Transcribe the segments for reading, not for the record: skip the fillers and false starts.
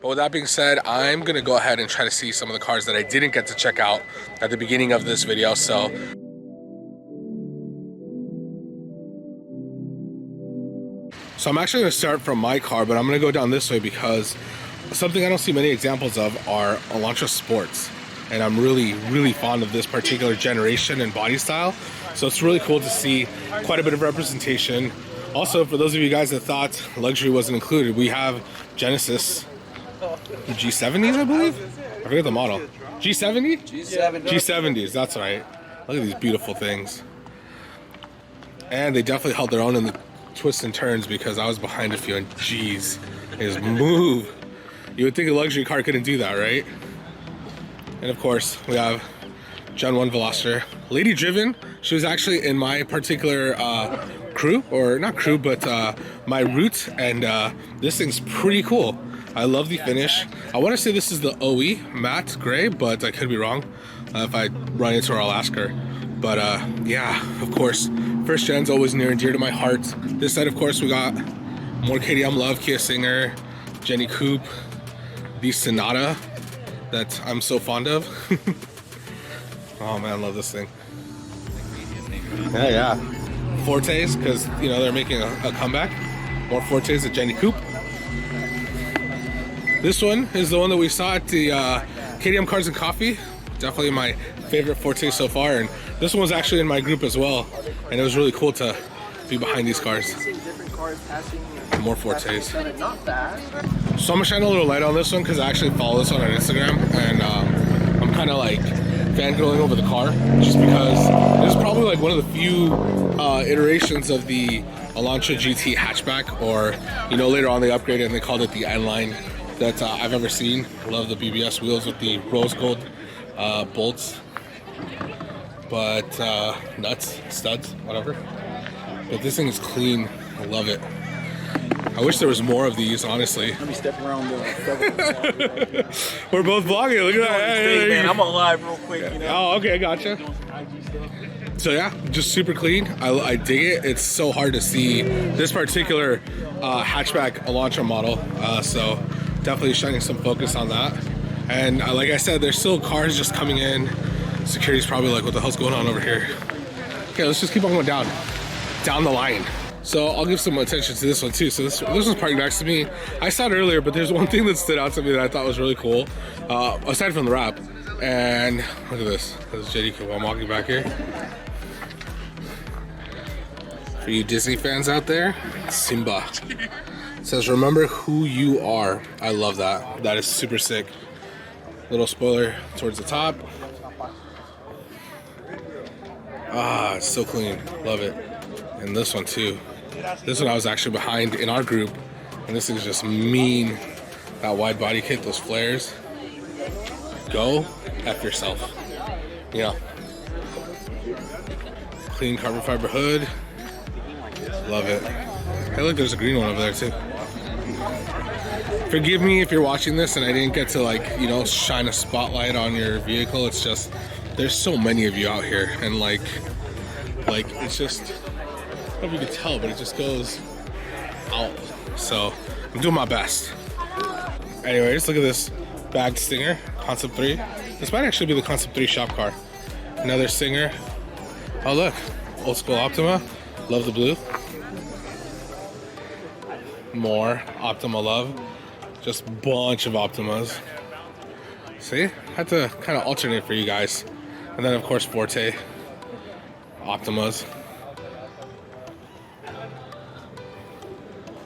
But with that being said, I'm gonna go ahead and try to see some of the cars that I didn't get to check out at the beginning of this video. So I'm actually gonna start from my car, but I'm gonna go down this way because something I don't see many examples of are Elantra Sports. And I'm really, really fond of this particular generation and body style. So it's really cool to see quite a bit of representation. Also, for those of you guys that thought luxury wasn't included, we have Genesis G70s, I believe? I forget the model. G70? G70s, that's right. Look at these beautiful things. And they definitely held their own in the twists and turns because I was behind a few and geez, they just move. You would think a luxury car couldn't do that, right? And of course, we have Gen 1 Veloster. Lady driven, she was actually in my particular crew, or not crew, but my route, and this thing's pretty cool. I love the finish. I want to say this is the OE matte gray, but I could be wrong. If I run into her, I'll ask her. But yeah, of course, first gen's always near and dear to my heart. This side, of course, we got more KDM love, Kia Stinger, Jenny Coupe, the Sonata that I'm so fond of. Oh man, I love this thing. Yeah. Fortes, because you know they're making a comeback. More Fortes at Jenny Coupe. This one is the one that we saw at the KDM Cars and Coffee. Definitely my favorite Forte so far, and this one was actually in my group as well, and it was really cool to be behind these cars. More Fortes. So I'm gonna shine a little light on this one because I actually follow this one on Instagram, and I'm kind of like fangirling over the car just because this is probably like one of the few iterations of the Elantra GT hatchback, or you know, later on they upgraded and they called it the N-Line, that I've ever seen. Love the BBS wheels with the rose gold bolts, but nuts, studs, whatever. But this thing is clean. I love it. I wish there was more of these, honestly. Let me step around the We're both vlogging. Look at that. Hey, man, I'm on live real quick, you know. Oh, okay, gotcha. So yeah, just super clean. I dig it. It's so hard to see this particular hatchback Elantra model. So definitely shining some focus on that. And like I said, there's still cars just coming in. Security's probably like, what the hell's going on over here? Okay, let's just keep on going down the line. So I'll give some attention to this one too. So this one's parked next to me. I saw it earlier, but there's one thing that stood out to me that I thought was really cool, aside from the wrap. And look at this. This is JD while I'm walking back here. For you Disney fans out there, Simba. It says, remember who you are. I love that. That is super sick. Little spoiler towards the top. Ah, it's so clean. Love it. And this one too. This one I was actually behind in our group, and this is just mean. That wide body kit, those flares. Go F yourself. Yeah. Clean carbon fiber hood. Love it. Hey look, there's a green one over there too. Forgive me if you're watching this and I didn't get to, like, you know, shine a spotlight on your vehicle. It's just, there's so many of you out here, and like it's just, I don't know if you can tell, but it just goes out. So I'm doing my best. Anyways, look at this bagged Stinger, Concept 3. This might actually be the Concept 3 shop car. Another Stinger. Oh look, old school Optima. Love the blue. More Optima love. Just a bunch of Optimas. See, had to kind of alternate for you guys. And then of course Forte, Optimas.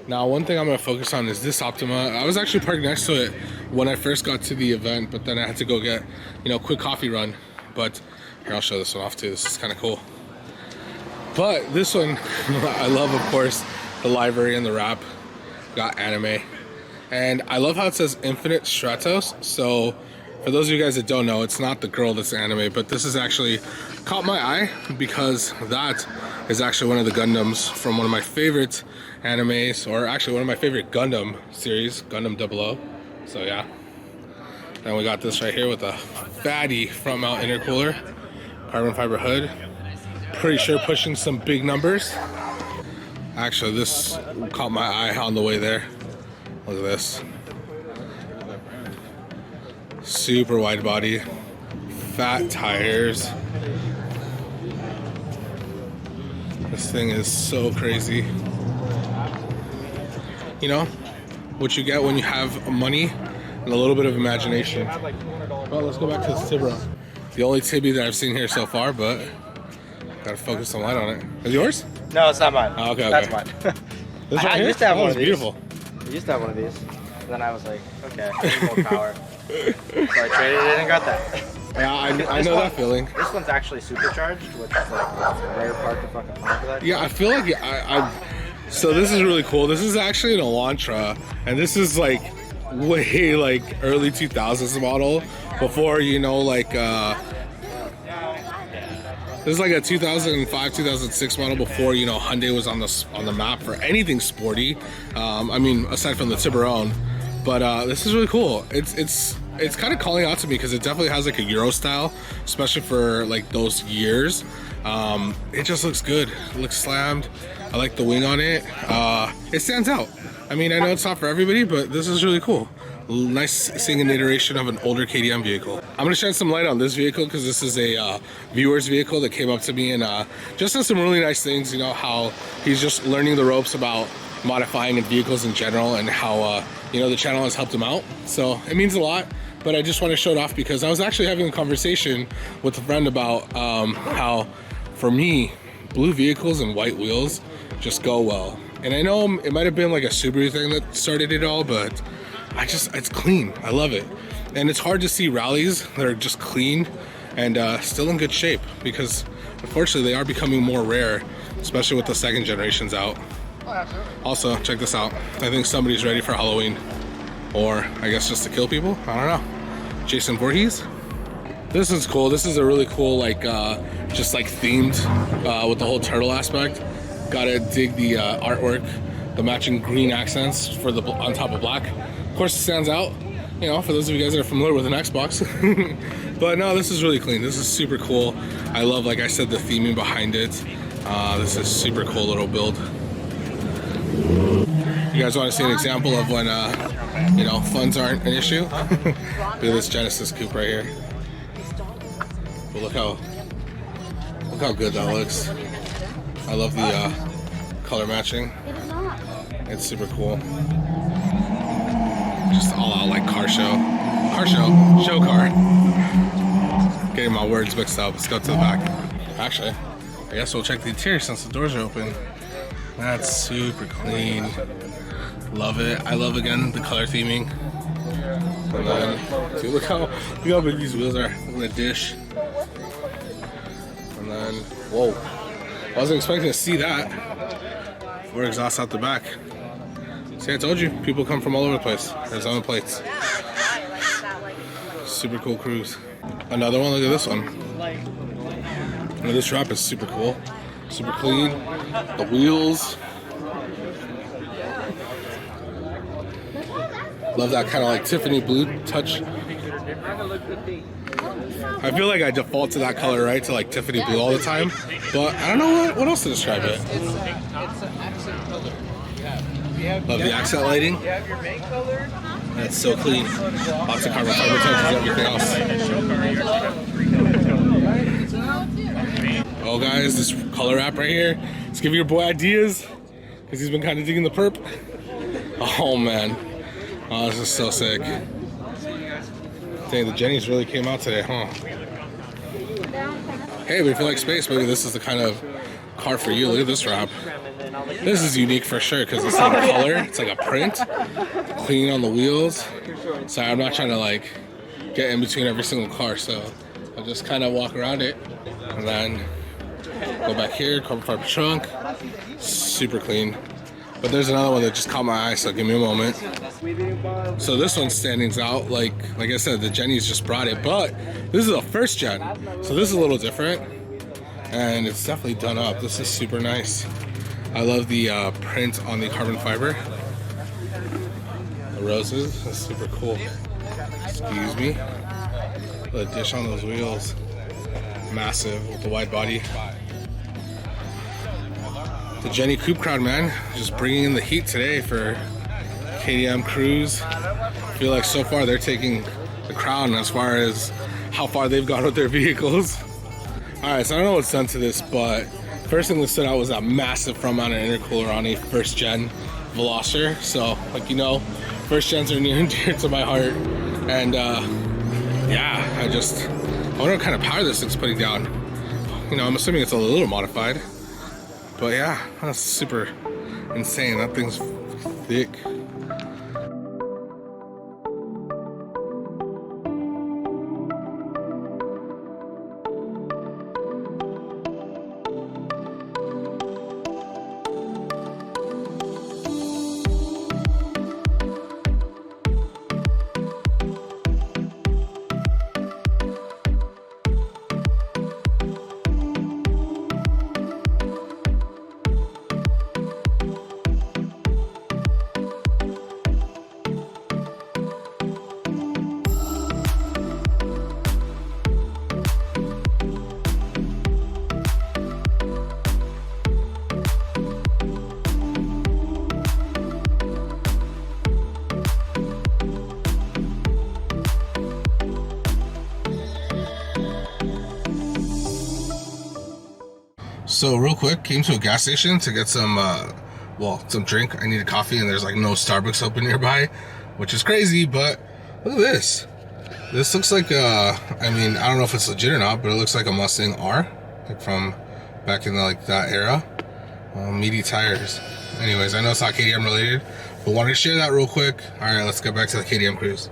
Now one thing I'm going to focus on is this Optima. I was actually parked next to it when I first got to the event, but then I had to go get, you know, a quick coffee run. But here, I'll show this one off too. This is kind of cool. But this one, I love, of course, the livery and the wrap. Got anime. And I love how it says Infinite Stratos. So for those of you guys that don't know, it's not the girl that's anime, but this is actually caught my eye because that is actually one of the Gundams from one of my favorite animes, or actually one of my favorite Gundam series, Gundam 00. So yeah. And we got this right here with a fatty front mount intercooler, carbon fiber hood. Pretty sure pushing some big numbers. Actually, this caught my eye on the way there. Look at this. Super wide body, fat tires. This thing is so crazy. You know, what you get when you have money and a little bit of imagination. Well, let's go back to this Tiburon. The only Tibi that I've seen here so far, but gotta focus some light on it. Is it yours? No, it's not mine. Oh, okay, That's okay. mine. This I used to have one of these. Beautiful. I used to have one of these. Then I was like, okay, I need more power. So I traded it and got that. Yeah, I know that feeling. This one's actually supercharged, which is like the rare part to fucking find for that. Yeah, I feel like so this is really cool. This is actually an Elantra, and this is like way like early 2000s model, before, you know, like this is like a 2005, 2006 model, before, you know, Hyundai was on the map for anything sporty. I mean, aside from the Tiburon, but this is really cool. It's kind of calling out to me because it definitely has like a Euro style, especially for like those years. It just looks good. It looks slammed. I like the wing on it. It stands out. I mean, I know it's not for everybody, but this is really cool. Nice seeing an iteration of an older KDM vehicle. I'm gonna shed some light on this vehicle because this is a viewer's vehicle that came up to me and just said some really nice things. You know, how he's just learning the ropes about modifying in vehicles in general, and how you know, the channel has helped him out. So it means a lot. But I just want to show it off because I was actually having a conversation with a friend about how, for me, blue vehicles and white wheels just go well. And I know it might have been like a Subaru thing that started it all, but it's clean. I love it. And it's hard to see rallies that are just clean and still in good shape, because unfortunately they are becoming more rare, especially with the second generations out. Also, check this out. I think somebody's ready for Halloween. Or I guess just to kill people. I don't know. Jason Voorhees. This is cool. This is a really cool, like just like themed with the whole turtle aspect. Gotta dig the artwork, the matching green accents for the on top of black. Of course, it stands out. You know, for those of you guys that are familiar with an Xbox. But no, this is really clean. This is super cool. I love, like I said, the theming behind it. This is super cool little build. You guys want to see an example of when, you know, funds aren't an issue? Look at this Genesis coupe right here. But look how good that looks. I love the color matching. It's super cool. Just all out like car show car. Getting my words mixed up. Let's go to the back. Actually, I guess we'll check the interior since the doors are open. That's super clean. Love it. I love, again, the color theming. And then, see, look how big these wheels are. Look at the dish. And then, whoa. I wasn't expecting to see that. 4 exhausts out the back. See, I told you, people come from all over the place. There's on the plates. Super cool cruise. Another one, look at this one. Now, this wrap is super cool. Super clean. The wheels. Love that kind of like Tiffany blue touch. I feel like I default to that color, right? To like Tiffany blue all the time. But I don't know what else to describe it. Love the accent lighting. That's so clean. Lots of carbon fiber touches and everything else. Oh guys, this color app right here. Let's give your boy ideas, because he's been kind of digging the perp. Oh man. Oh, this is so sick. Dang, the Jennies really came out today, huh? Hey, but if you like space, maybe this is the kind of car for you. Look at this wrap. This is unique for sure, because it's not a color. It's like a print. Clean on the wheels. Sorry, I'm not trying to like get in between every single car, so I'll just kind of walk around it. And then go back here, carbon fiber trunk. Super clean. But there's another one that just caught my eye, so give me a moment. So this one standing out, like I said, the Jennies just brought it, but this is a first gen, so this is a little different, and it's definitely done up. This is super nice. I love the print on the carbon fiber. The roses, that's super cool. Excuse me. The dish on those wheels, massive with the wide body. The Jenny Coupe crowd, man, just bringing in the heat today for KDM Cruise. I feel like so far they're taking the crown as far as how far they've gone with their vehicles. All right, so I don't know what's done to this, but first thing that stood out was that massive front mounted intercooler on a first gen Veloster. So, like, you know, first gens are near and dear to my heart. And yeah, I wonder what kind of power this thing's putting down. You know, I'm assuming it's a little modified. But yeah, that's super insane. That thing's thick. So real quick, came to a gas station to get some, some drink. I needed coffee and there's like no Starbucks open nearby, which is crazy, but look at this. This looks like, I mean, I don't know if it's legit or not, but it looks like a Mustang R, like from back in like that era. Meaty tires. Anyways, I know it's not KDM related, but wanted to share that real quick. All right, let's get back to the KDM Cruise.